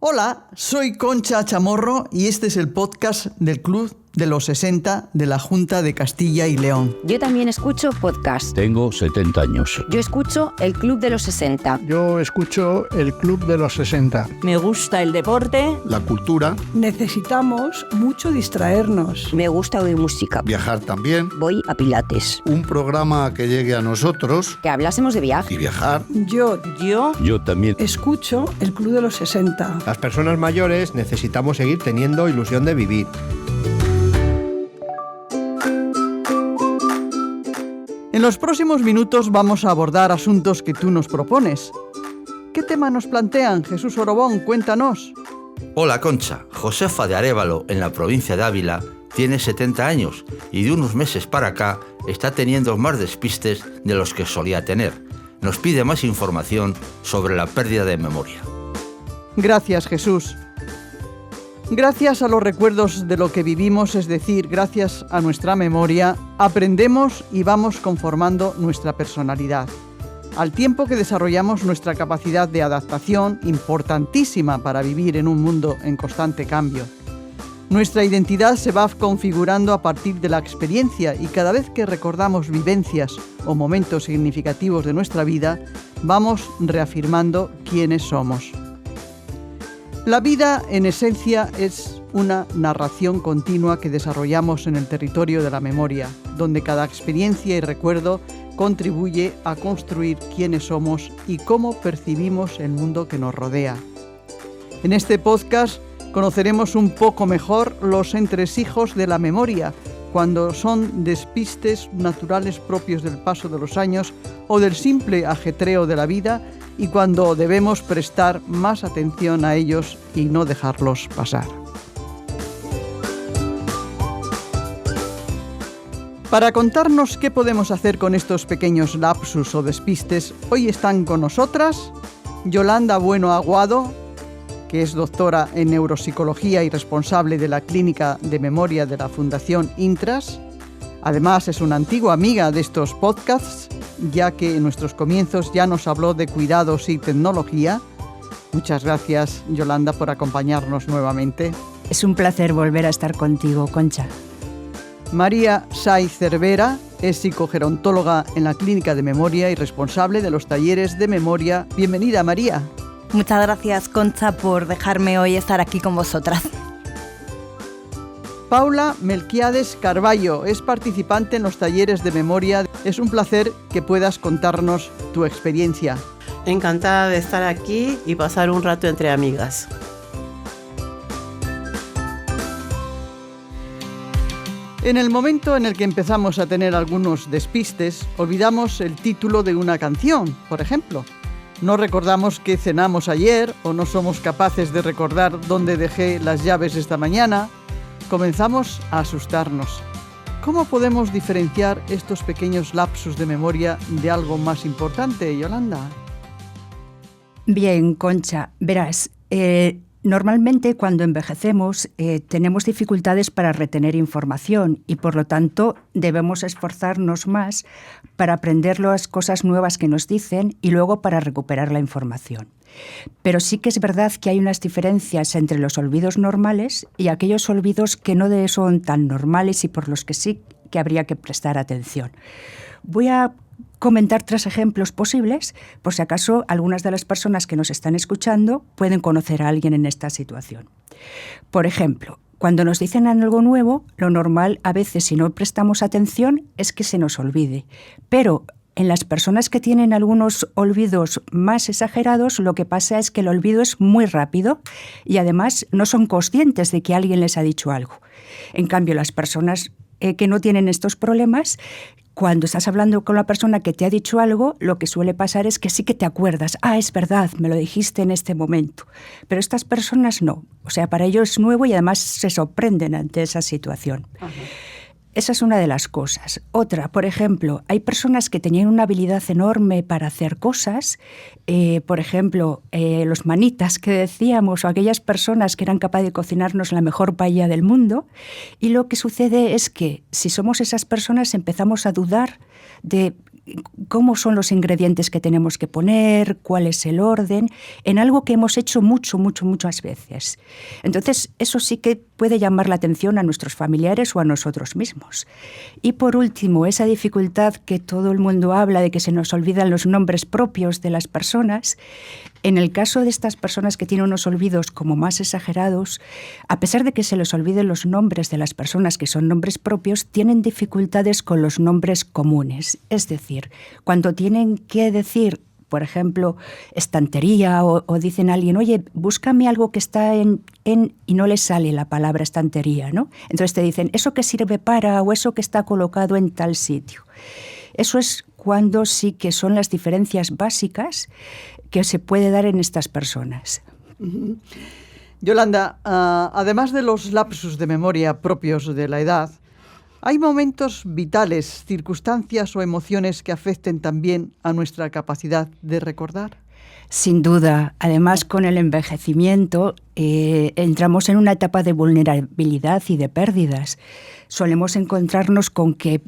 Hola, soy Concha Chamorro y este es el podcast del Club de los 60 de la Junta de Castilla y León. Yo también escucho podcast. Tengo 70 años. Yo escucho el Club de los 60. Yo escucho el Club de los 60. Me gusta el deporte. La cultura. Necesitamos mucho distraernos. Me gusta oír música. Viajar también. Voy a Pilates. Un programa que llegue a nosotros. Que hablásemos de viaje. Y viajar. Yo también escucho el Club de los 60. Las personas mayores necesitamos seguir teniendo ilusión de vivir. En los próximos minutos vamos a abordar asuntos que tú nos propones. ¿Qué tema nos plantean? Jesús Orobón, cuéntanos. Hola Concha, Josefa de Arévalo, en la provincia de Ávila, tiene 70 años y de unos meses para acá está teniendo más despistes de los que solía tener. Nos pide más información sobre la pérdida de memoria. Gracias, Jesús. Gracias a los recuerdos de lo que vivimos, es decir, gracias a nuestra memoria, aprendemos y vamos conformando nuestra personalidad. Al tiempo que desarrollamos nuestra capacidad de adaptación, importantísima para vivir en un mundo en constante cambio. Nuestra identidad se va configurando a partir de la experiencia y cada vez que recordamos vivencias o momentos significativos de nuestra vida, vamos reafirmando quiénes somos. La vida, en esencia, es una narración continua que desarrollamos en el territorio de la memoria, donde cada experiencia y recuerdo contribuye a construir quiénes somos y cómo percibimos el mundo que nos rodea. En este podcast conoceremos un poco mejor los entresijos de la memoria, cuando son despistes naturales propios del paso de los años o del simple ajetreo de la vida, y cuando debemos prestar más atención a ellos y no dejarlos pasar. Para contarnos qué podemos hacer con estos pequeños lapsus o despistes, hoy están con nosotras Yolanda Bueno Aguado, que es doctora en neuropsicología y responsable de la Clínica de Memoria de la Fundación Intras. Además, es una antigua amiga de estos podcasts, ya que en nuestros comienzos ya nos habló de cuidados y tecnología. Muchas gracias, Yolanda, por acompañarnos nuevamente. Es un placer volver a estar contigo, Concha. María Saiz Cervera es psicogerontóloga en la Clínica de Memoria y responsable de los talleres de memoria. Bienvenida, María. Muchas gracias, Concha, por dejarme hoy estar aquí con vosotras. Paula Melquiades Carballo es participante en los talleres de memoria. Es un placer que puedas contarnos tu experiencia. Encantada de estar aquí y pasar un rato entre amigas. En el momento en el que empezamos a tener algunos despistes, olvidamos el título de una canción, por ejemplo. No recordamos qué cenamos ayer o no somos capaces de recordar dónde dejé las llaves esta mañana. Comenzamos a asustarnos. ¿Cómo podemos diferenciar estos pequeños lapsus de memoria de algo más importante, Yolanda? Bien, Concha, verás, normalmente cuando envejecemos tenemos dificultades para retener información y por lo tanto debemos esforzarnos más para aprender las cosas nuevas que nos dicen y luego para recuperar la información. Pero sí que es verdad que hay unas diferencias entre los olvidos normales y aquellos olvidos que no son tan normales y por los que sí que habría que prestar atención. Voy a comentar 3 ejemplos posibles, por si acaso algunas de las personas que nos están escuchando pueden conocer a alguien en esta situación. Por ejemplo, cuando nos dicen algo nuevo, lo normal a veces, si no prestamos atención, es que se nos olvide. Pero en las personas que tienen algunos olvidos más exagerados, lo que pasa es que el olvido es muy rápido y además no son conscientes de que alguien les ha dicho algo. En cambio, las personas que no tienen estos problemas, cuando estás hablando con la persona que te ha dicho algo, lo que suele pasar es que sí que te acuerdas. Ah, es verdad, me lo dijiste en este momento. Pero estas personas no. O sea, para ellos es nuevo y además se sorprenden ante esa situación. Ajá. Esa es una de las cosas. Otra, por ejemplo, hay personas que tenían una habilidad enorme para hacer cosas, por ejemplo, los manitas que decíamos, o aquellas personas que eran capaces de cocinarnos la mejor paella del mundo, y lo que sucede es que si somos esas personas empezamos a dudar de cómo son los ingredientes que tenemos que poner, cuál es el orden, en algo que hemos hecho muchas veces. Entonces, eso sí que puede llamar la atención a nuestros familiares o a nosotros mismos. Y por último, esa dificultad que todo el mundo habla de que se nos olvidan los nombres propios de las personas. En el caso de estas personas que tienen unos olvidos como más exagerados, a pesar de que se les olviden los nombres de las personas que son nombres propios, tienen dificultades con los nombres comunes. Es decir, cuando tienen que decir, por ejemplo, estantería o dicen a alguien, oye, búscame algo que está en y no les sale la palabra estantería, ¿no? Entonces te dicen, eso que sirve para o eso que está colocado en tal sitio. Eso es cuando sí que son las diferencias básicas que se puede dar en estas personas. Yolanda, además de los lapsus de memoria propios de la edad, ¿hay momentos vitales, circunstancias o emociones que afecten también a nuestra capacidad de recordar? Sin duda. Además, con el envejecimiento entramos en una etapa de vulnerabilidad y de pérdidas. Solemos encontrarnos con que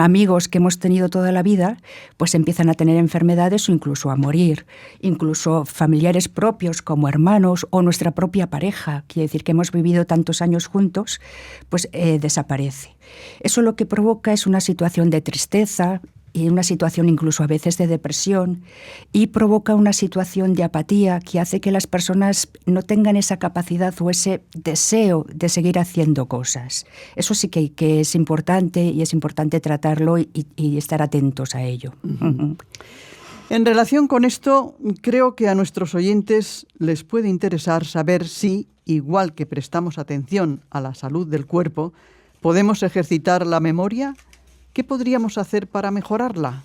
amigos que hemos tenido toda la vida pues empiezan a tener enfermedades o incluso a morir. Incluso familiares propios como hermanos o nuestra propia pareja, quiere decir que hemos vivido tantos años juntos, pues desaparece. Eso lo que provoca es una situación de tristeza y una situación incluso a veces de depresión, y provoca una situación de apatía que hace que las personas no tengan esa capacidad o ese deseo de seguir haciendo cosas. Eso sí que es importante, y es importante tratarlo y estar atentos a ello. En relación con esto, creo que a nuestros oyentes les puede interesar saber si, igual que prestamos atención a la salud del cuerpo, podemos ejercitar la memoria. ¿Qué podríamos hacer para mejorarla?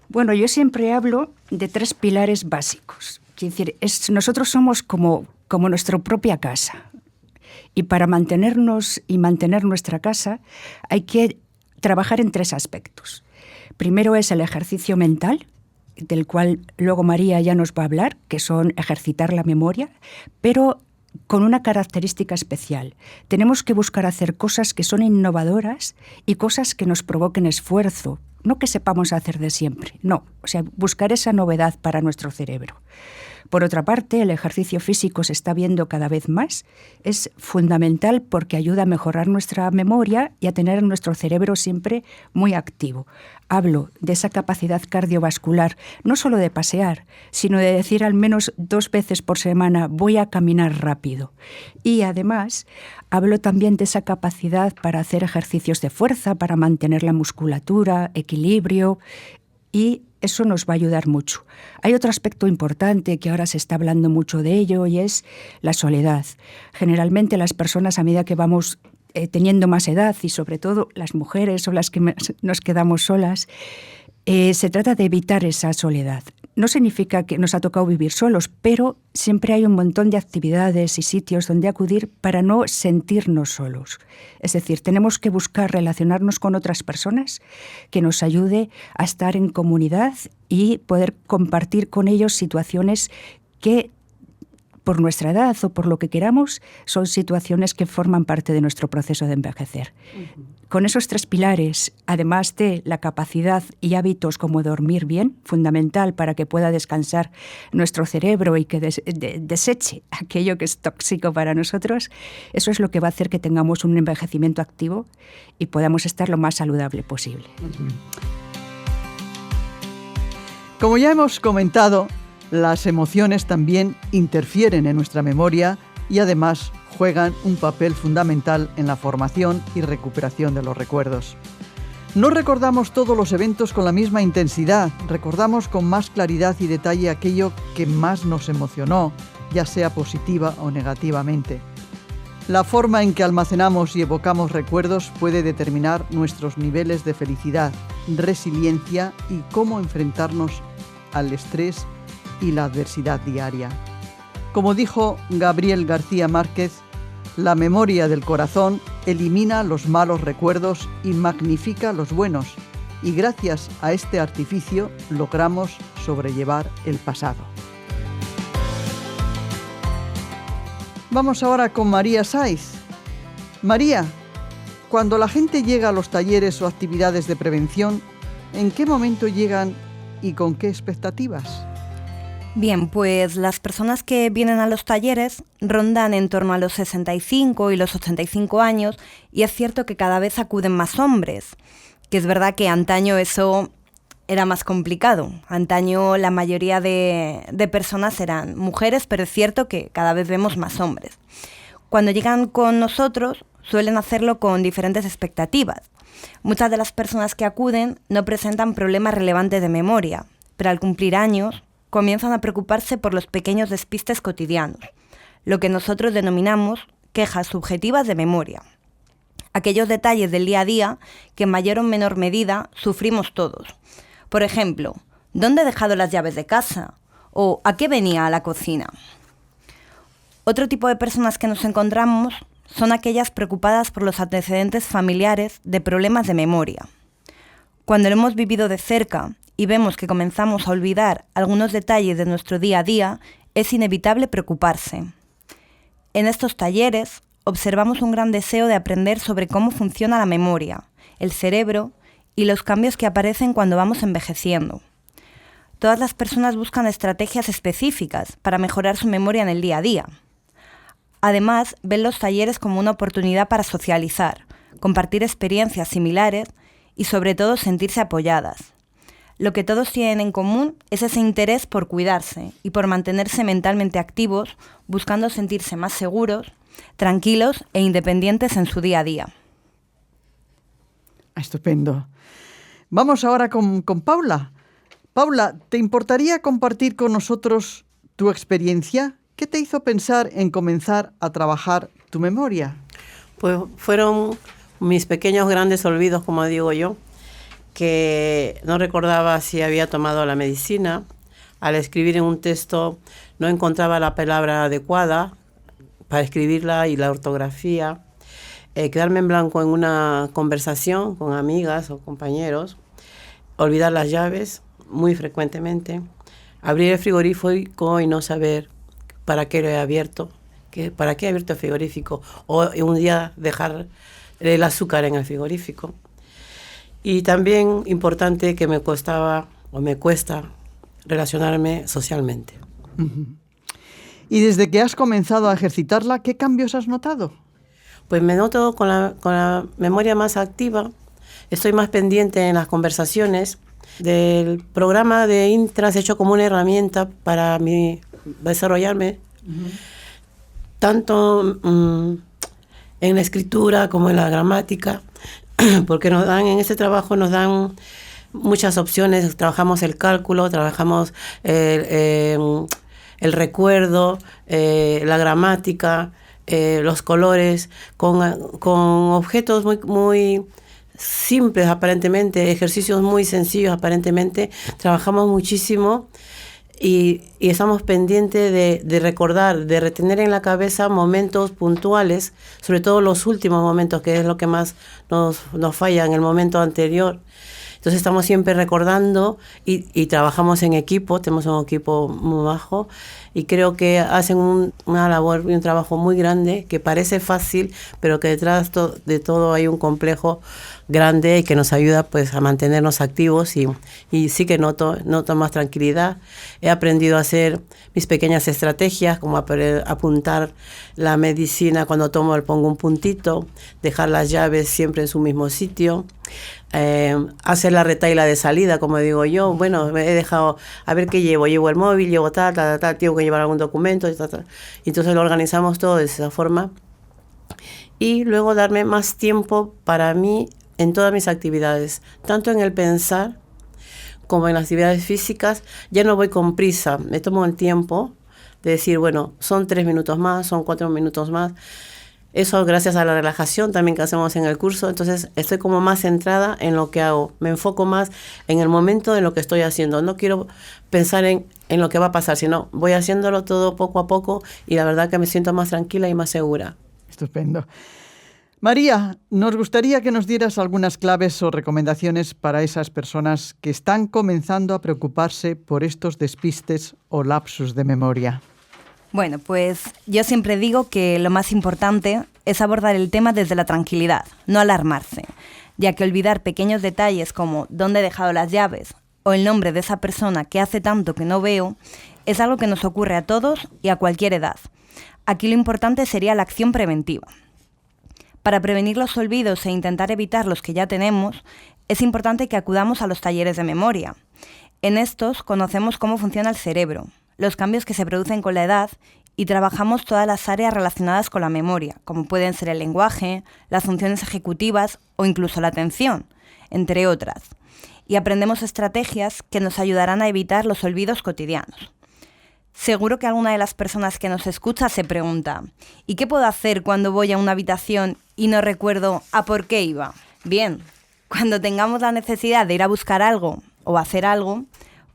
Bueno, yo siempre hablo de 3 pilares básicos. Es decir, nosotros somos como nuestra propia casa. Y para mantenernos y mantener nuestra casa hay que trabajar en 3 aspectos. Primero es el ejercicio mental, del cual luego María ya nos va a hablar, que son ejercitar la memoria, pero con una característica especial. Tenemos que buscar hacer cosas que son innovadoras y cosas que nos provoquen esfuerzo, no que sepamos hacer de siempre, no, o sea, buscar esa novedad para nuestro cerebro. Por otra parte, el ejercicio físico se está viendo cada vez más. Es fundamental porque ayuda a mejorar nuestra memoria y a tener nuestro cerebro siempre muy activo. Hablo de esa capacidad cardiovascular, no solo de pasear, sino de decir al menos 2 veces por semana voy a caminar rápido. Y además, hablo también de esa capacidad para hacer ejercicios de fuerza, para mantener la musculatura, equilibrio, y eso nos va a ayudar mucho. Hay otro aspecto importante que ahora se está hablando mucho de ello y es la soledad. Generalmente las personas, a medida que vamos teniendo más edad, y sobre todo las mujeres son las que nos quedamos solas, se trata de evitar esa soledad. No significa que nos ha tocado vivir solos, pero siempre hay un montón de actividades y sitios donde acudir para no sentirnos solos. Es decir, tenemos que buscar relacionarnos con otras personas que nos ayude a estar en comunidad y poder compartir con ellos situaciones que, por nuestra edad o por lo que queramos, son situaciones que forman parte de nuestro proceso de envejecer. Con esos 3 pilares, además de la capacidad y hábitos como dormir bien, fundamental para que pueda descansar nuestro cerebro y que deseche aquello que es tóxico para nosotros, eso es lo que va a hacer que tengamos un envejecimiento activo y podamos estar lo más saludable posible. Como ya hemos comentado, las emociones también interfieren en nuestra memoria y además juegan un papel fundamental en la formación y recuperación de los recuerdos. No recordamos todos los eventos con la misma intensidad, recordamos con más claridad y detalle aquello que más nos emocionó, ya sea positiva o negativamente. La forma en que almacenamos y evocamos recuerdos puede determinar nuestros niveles de felicidad, resiliencia y cómo enfrentarnos al estrés y la adversidad diaria. Como dijo Gabriel García Márquez, la memoria del corazón elimina los malos recuerdos y magnifica los buenos, y gracias a este artificio logramos sobrellevar el pasado. Vamos ahora con María Saiz. María, cuando la gente llega a los talleres o actividades de prevención, ¿En qué momento llegan y con qué expectativas? Bien, pues las personas que vienen a los talleres rondan en torno a los 65 y los 85 años, y es cierto que cada vez acuden más hombres, que es verdad que antaño eso era más complicado. Antaño la mayoría de personas eran mujeres, pero es cierto que cada vez vemos más hombres. Cuando llegan con nosotros suelen hacerlo con diferentes expectativas. Muchas de las personas que acuden no presentan problemas relevantes de memoria, pero al cumplir años comienzan a preocuparse por los pequeños despistes cotidianos, lo que nosotros denominamos quejas subjetivas de memoria. Aquellos detalles del día a día que en mayor o menor medida sufrimos todos. Por ejemplo, ¿dónde he dejado las llaves de casa? ¿O a qué venía a la cocina? Otro tipo de personas que nos encontramos son aquellas preocupadas por los antecedentes familiares de problemas de memoria. Cuando lo hemos vivido de cerca y vemos que comenzamos a olvidar algunos detalles de nuestro día a día, es inevitable preocuparse. En estos talleres observamos un gran deseo de aprender sobre cómo funciona la memoria, el cerebro y los cambios que aparecen cuando vamos envejeciendo. Todas las personas buscan estrategias específicas para mejorar su memoria en el día a día. Además, ven los talleres como una oportunidad para socializar, compartir experiencias similares y sobre todo sentirse apoyadas. Lo que todos tienen en común es ese interés por cuidarse y por mantenerse mentalmente activos, buscando sentirse más seguros, tranquilos e independientes en su día a día. Estupendo. Vamos ahora con Paula. Paula, ¿te importaría compartir con nosotros tu experiencia? ¿Qué te hizo pensar en comenzar a trabajar tu memoria? Pues fueron mis pequeños grandes olvidos, como digo yo, que no recordaba si había tomado la medicina. Al escribir en un texto no encontraba la palabra adecuada para escribirla y la ortografía. Quedarme en blanco en una conversación con amigas o compañeros. Olvidar las llaves muy frecuentemente. Abrir el frigorífico y no saber para qué lo he abierto. ¿Para qué he abierto el frigorífico? O un día dejar el azúcar en el frigorífico. Y también importante que me cuesta relacionarme socialmente. Uh-huh. Y desde que has comenzado a ejercitarla, ¿qué cambios has notado? Pues me noto con la memoria más activa. Estoy más pendiente en las conversaciones. Del programa de Intras hecho como una herramienta para desarrollarme, uh-huh, tanto en la escritura como en la gramática, porque en este trabajo nos dan muchas opciones. Trabajamos el cálculo, trabajamos el recuerdo, la gramática, los colores, con objetos muy simples aparentemente, ejercicios muy sencillos aparentemente. Trabajamos muchísimo y estamos pendientes de recordar, de retener en la cabeza momentos puntuales, sobre todo los últimos momentos, que es lo que más nos falla en el momento anterior. Entonces estamos siempre recordando y trabajamos en equipo, tenemos un equipo muy bajo y creo que hacen una labor y un trabajo muy grande que parece fácil, pero que detrás de todo hay un complejo grande y que nos ayuda pues a mantenernos activos y sí que noto más tranquilidad. He aprendido a hacer mis pequeñas estrategias, como apuntar la medicina cuando tomo, le pongo un puntito, dejar las llaves siempre en su mismo sitio. Hacer la retahíla de salida, como digo yo. Bueno, me he dejado, a ver qué llevo el móvil, llevo tal, tengo que llevar algún documento, y entonces lo organizamos todo de esa forma. Y luego darme más tiempo para mí en todas mis actividades, tanto en el pensar como en las actividades físicas. Ya no voy con prisa, me tomo el tiempo de decir, bueno, son 3 minutos más, son 4 minutos más. Eso gracias a la relajación también que hacemos en el curso. Entonces estoy como más centrada en lo que hago. Me enfoco más en el momento de lo que estoy haciendo. No quiero pensar en lo que va a pasar, sino voy haciéndolo todo poco a poco y la verdad que me siento más tranquila y más segura. Estupendo. María, nos gustaría que nos dieras algunas claves o recomendaciones para esas personas que están comenzando a preocuparse por estos despistes o lapsus de memoria. Bueno, pues yo siempre digo que lo más importante es abordar el tema desde la tranquilidad, no alarmarse. ya que olvidar pequeños detalles como dónde he dejado las llaves o el nombre de esa persona que hace tanto que no veo es algo que nos ocurre a todos y a cualquier edad. Aquí lo importante sería la acción preventiva. Para prevenir los olvidos e intentar evitar los que ya tenemos, es importante que acudamos a los talleres de memoria. En estos conocemos cómo funciona el cerebro, los cambios que se producen con la edad y trabajamos todas las áreas relacionadas con la memoria, como pueden ser el lenguaje, las funciones ejecutivas o incluso la atención, entre otras. Y aprendemos estrategias que nos ayudarán a evitar los olvidos cotidianos. Seguro que alguna de las personas que nos escucha se pregunta, ¿y qué puedo hacer cuando voy a una habitación y no recuerdo a por qué iba? Bien, cuando tengamos la necesidad de ir a buscar algo o hacer algo,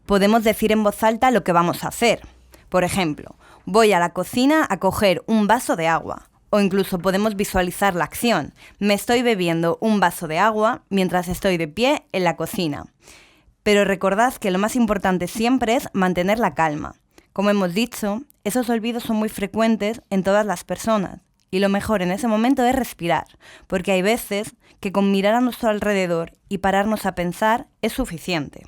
podemos decir en voz alta lo que vamos a hacer. Por ejemplo, voy a la cocina a coger un vaso de agua. O incluso podemos visualizar la acción. Me estoy bebiendo un vaso de agua mientras estoy de pie en la cocina. Pero recordad que lo más importante siempre es mantener la calma. Como hemos dicho, esos olvidos son muy frecuentes en todas las personas. Y lo mejor en ese momento es respirar, porque hay veces que con mirar a nuestro alrededor y pararnos a pensar es suficiente.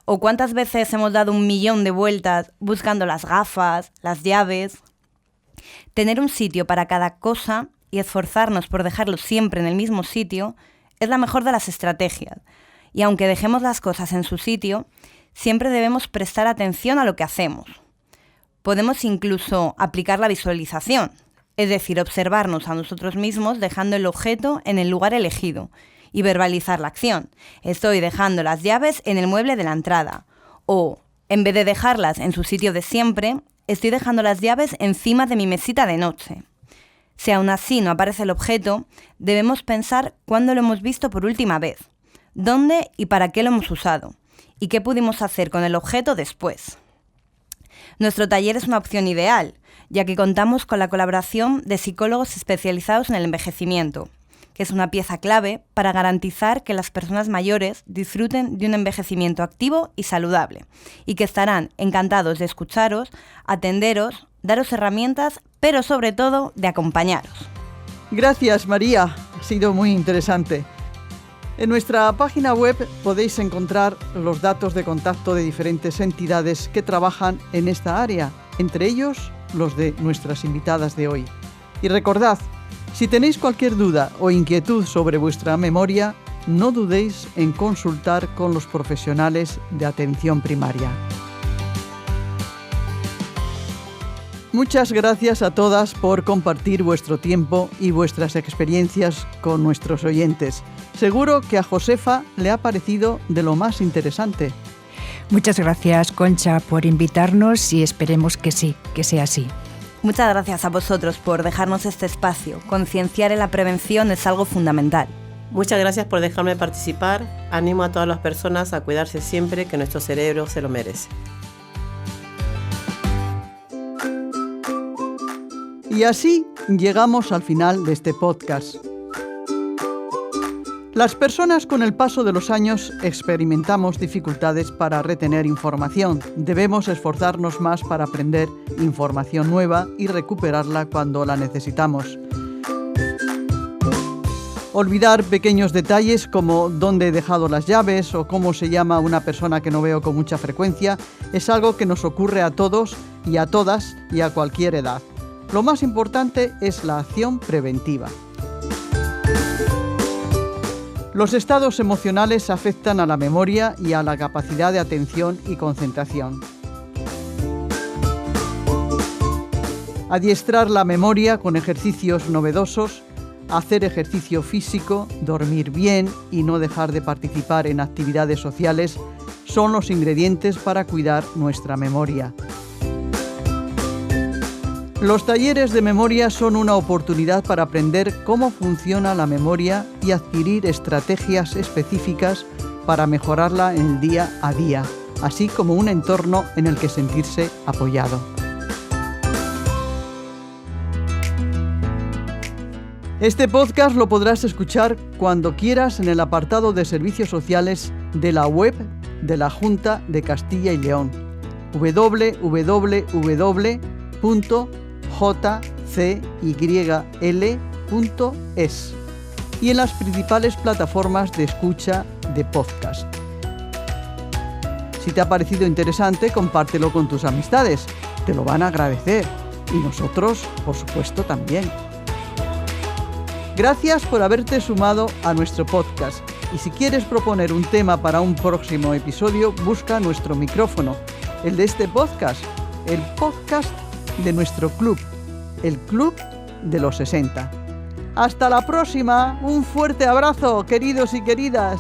¿O cuántas veces hemos dado 1.000.000 de vueltas buscando las gafas, las llaves? Tener un sitio para cada cosa y esforzarnos por dejarlo siempre en el mismo sitio es la mejor de las estrategias. Y aunque dejemos las cosas en su sitio, siempre debemos prestar atención a lo que hacemos. Podemos incluso aplicar la visualización, es decir, observarnos a nosotros mismos dejando el objeto en el lugar elegido y verbalizar la acción. Estoy dejando las llaves en el mueble de la entrada. O, en vez de dejarlas en su sitio de siempre, estoy dejando las llaves encima de mi mesita de noche. Si aún así no aparece el objeto, debemos pensar cuándo lo hemos visto por última vez, dónde y para qué lo hemos usado, y qué pudimos hacer con el objeto después. Nuestro taller es una opción ideal, ya que contamos con la colaboración de psicólogos especializados en el envejecimiento, que es una pieza clave para garantizar que las personas mayores disfruten de un envejecimiento activo y saludable, y que estarán encantados de escucharos, atenderos, daros herramientas, pero sobre todo de acompañaros. Gracias, María, ha sido muy interesante. En nuestra página web podéis encontrar los datos de contacto de diferentes entidades que trabajan en esta área, entre ellos los de nuestras invitadas de hoy. Y recordad, si tenéis cualquier duda o inquietud sobre vuestra memoria, no dudéis en consultar con los profesionales de atención primaria. Muchas gracias a todas por compartir vuestro tiempo y vuestras experiencias con nuestros oyentes. Seguro que a Josefa le ha parecido de lo más interesante. Muchas gracias, Concha, por invitarnos y esperemos que sí, que sea así. Muchas gracias a vosotros por dejarnos este espacio. Concienciar en la prevención es algo fundamental. Muchas gracias por dejarme participar. Animo a todas las personas a cuidarse siempre, que nuestro cerebro se lo merece. Y así llegamos al final de este podcast. Las personas con el paso de los años experimentamos dificultades para retener información. Debemos esforzarnos más para aprender información nueva y recuperarla cuando la necesitamos. Olvidar pequeños detalles como dónde he dejado las llaves o cómo se llama una persona que no veo con mucha frecuencia es algo que nos ocurre a todos y a todas y a cualquier edad. Lo más importante es la acción preventiva. Los estados emocionales afectan a la memoria y a la capacidad de atención y concentración. Adiestrar la memoria con ejercicios novedosos, hacer ejercicio físico, dormir bien y no dejar de participar en actividades sociales son los ingredientes para cuidar nuestra memoria. Los talleres de memoria son una oportunidad para aprender cómo funciona la memoria y adquirir estrategias específicas para mejorarla en el día a día, así como un entorno en el que sentirse apoyado. Este podcast lo podrás escuchar cuando quieras en el apartado de servicios sociales de la web de la Junta de Castilla y León, www.jcyl.es. y en las principales plataformas de escucha de podcast. Si te ha parecido interesante, compártelo con tus amistades. Te lo van a agradecer. Y nosotros, por supuesto, también. Gracias por haberte sumado a nuestro podcast. Y si quieres proponer un tema para un próximo episodio, busca nuestro micrófono, el de este podcast, el podcast de nuestro club, el Club de los 60. ¡Hasta la próxima! Un fuerte abrazo, queridos y queridas.